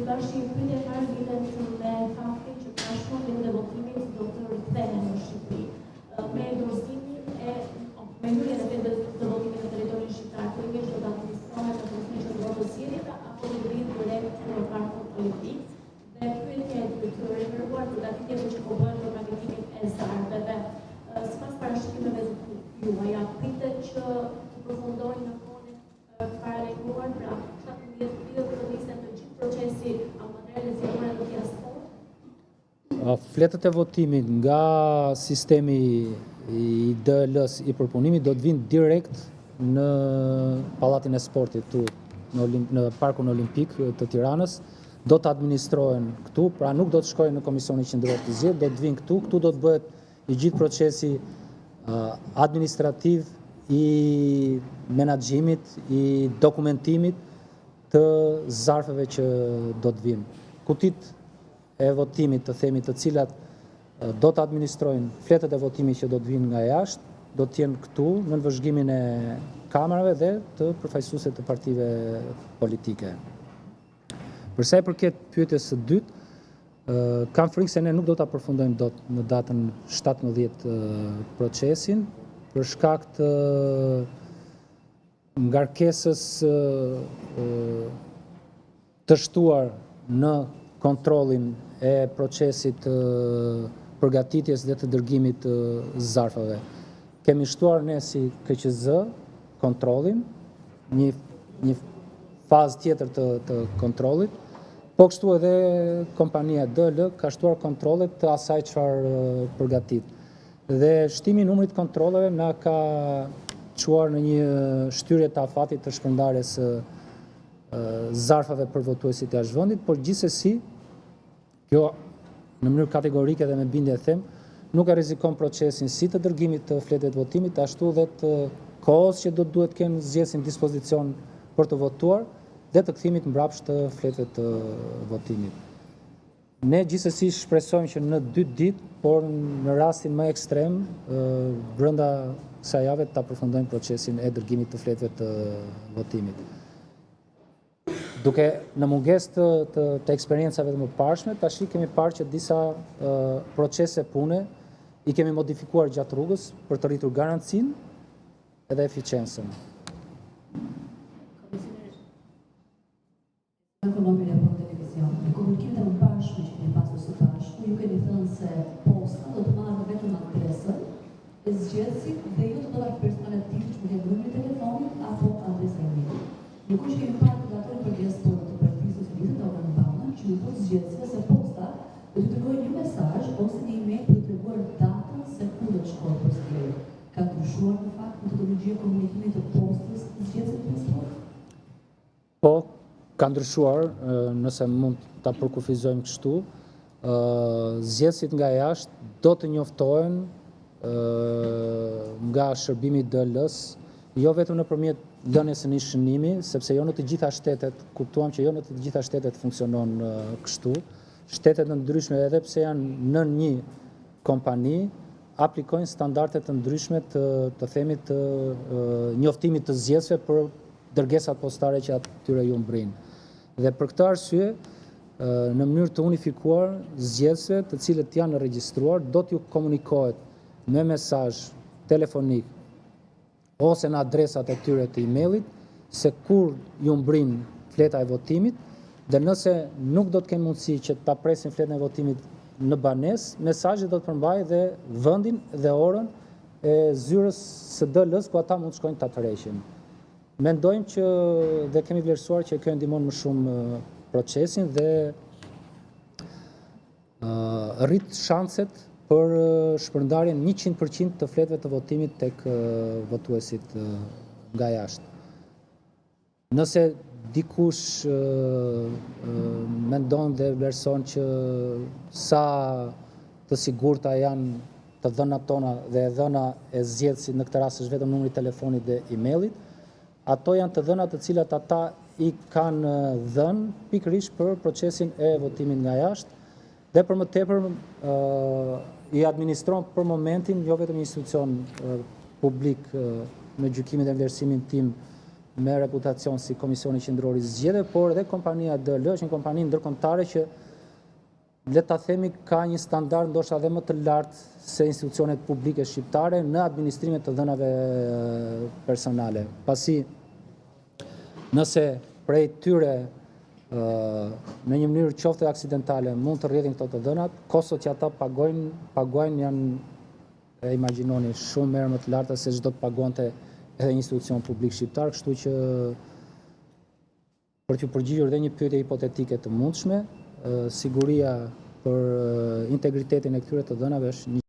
Zyrtar Shqipëri e parë lidhet me faktin që tashmë ditët e votimit do të rikthehen në Shqipëri. Me dorëzimin e hyrjen e ditëve të votimit në territorin shqiptar, kryesisht do të administrohet në funksion të votës sjelljes apo do të vinë direkt në partin politik. Dhe pyetja e dytë referuar përgatitjeve që po bëhen për paketimin e zarfeve. Sipas parashikimeve të juaja, pritet që të përfundojnë në kohën e paralajmëruar, pra 17 të nisën të gjithë procesi materiale zgjedhore do të jashtëforë? Fletët e votimit nga sistemi i DL-s i përpunimit do të vinë direkt në Pallatin e Sportit në Parkun Olimpik të Tiranës, do të administrohen këtu, pra nuk do të shkojnë në Komisionin Qendror të Zgjedhjeve, do të vinë këtu do të bëhet i gjithë procesi administrativ i menaxhimit, i dokumentimit të zarfeve që do të vinë. Kutit e votimit të themi të cilat do të administrojnë fletët e votimit që do të vinë nga jashtë, do të jenë këtu në vëzhgimin e kamerave dhe të përfaqësuesve të partive politike. Përsa i përket pyetjes së dytë, kam frikë se ne nuk do ta përfundojmë dot në datën 17 procesin për shkak të ngarkesës të shtuar në kontrollin e procesit përgatitjes dhe të dërgimit të zarfeve. Kemi shtuar ne si KQZ kontrollin, një fazë tjetër të kontrollit, po kështu edhe kompania DL ka shtuar kontrollet të asaj çfarë përgatit. Dhe shtimi i numrit kontrolleve na ka çuar në një shtyrje të afatit të shpërndarjes së zarfave për votuesit e jashtëvendit, por gjithsesi kjo në mënyrë kategorike dhe me bindje them, nuk e rrezikon procesin si të dërgimit të fletëve të votimit, ashtu dhe të kohës që do të duhet kenë zgjedhësin dispozicion për të votuar dhe të kthimit mbrapsht të fletëve të votimit. Ne gjithsesi shpresojmë që në 2 ditë, por në rastin më ekstrem, brenda kësaj jave ta përfundojmë procesin e dërgimit të fletëve të votimit. Duke në mungesë të eksperiencave të mëparshme, tash kemi parë që disa procese pune i kemi modifikuar gjatë rrugës për të rritur garancinë edhe eficiencën. Ekonomi e për televizion, në komunikimet e mëparshme që kemi pasur së bashku, ju keni thënë se posta do të marrë vetëm adresën e zgjedhësit dhe jo të dolar personale të tillë që mund të numri telefonit apo adresa e-mail. Ndërkohë që kemi parë përgatitur për diasporën të Partisë Socialiste Orban Pallën, që i thotë zgjedhësve se posta do të dërgojë një mesazh ose një email për të treguar datën se ku do të shkojë posteri. Ka ndryshuar në fakt metodologjia e komunikimit të postës të zgjedhësit të sport? Po, ka ndryshuar, nëse mund ta përkufizojmë kështu, zgjedhësit nga jashtë do të njoftohen nga shërbimi i DL-s, jo vetëm nëpërmjet lënies së një shënimi, sepse jo në të gjitha shtetet, kuptuam që jo në të gjitha shtetet funksionon kështu. Shtetet të ndryshme, edhe pse janë në një kompani, aplikojnë standarde të ndryshme të themit të njoftimit të zgjedhësve për dërgesat postare që atyre ju mbrin. Dhe për këtë arsye, në mënyrë të unifikuar, zgjedhësve të cilët janë regjistruar do t'ju komunikohet me mesazh telefonik ose në adresat e tyre të emailit se kur ju mbrin fleta e votimit, dhe nëse nuk do të kenë mundësi që ta presin fletën e votimit në banesë, mesazhi do të përmbajë dhe vendin dhe orën e zyrës së DL-s ku ata mund të shkojnë ta tërheqin. Mendojmë që dhe kemi vlerësuar që kjo ndihmon më shumë procesin dhe rrit shanset për shpërndarjen 100% të fletëve të votimit tek votuesit nga jashtë. Nëse dikush mendon dhe vlerëson që sa të sigurta janë të dhënat tona dhe dhëna e zgjedhësit, në këtë rast është vetëm numri i telefonit dhe emailit, ato janë të dhënat të cilat ata i kanë dhënë pikërisht për procesin e votimit nga jashtë dhe për më tepër i administron për momentin jo vetëm një institucion publik në gjykimin dhe vlerësimin tim me reputacion si Komisioni Qendror i Zgjedhjeve, por edhe kompania DL është një kompani ndërkombëtare që le ta themi ka një standard ndoshta edhe më të lartë se institucionet publike shqiptare në administrimet të dhënave personale. Pasi nëse prej tyre në një mënyrë qoftë aksidentale mund të rrjedhin këto të dhënat, kostot që ata pagojnë janë, e imagjinoni, shumë herë më të larta se çdo të pagonte edhe një institucion publik shqiptar, kështu që për t'ju përgjigjur dhe një pyetje hipotetike të mundshme, siguria për integritetin e këtyre të dhënave është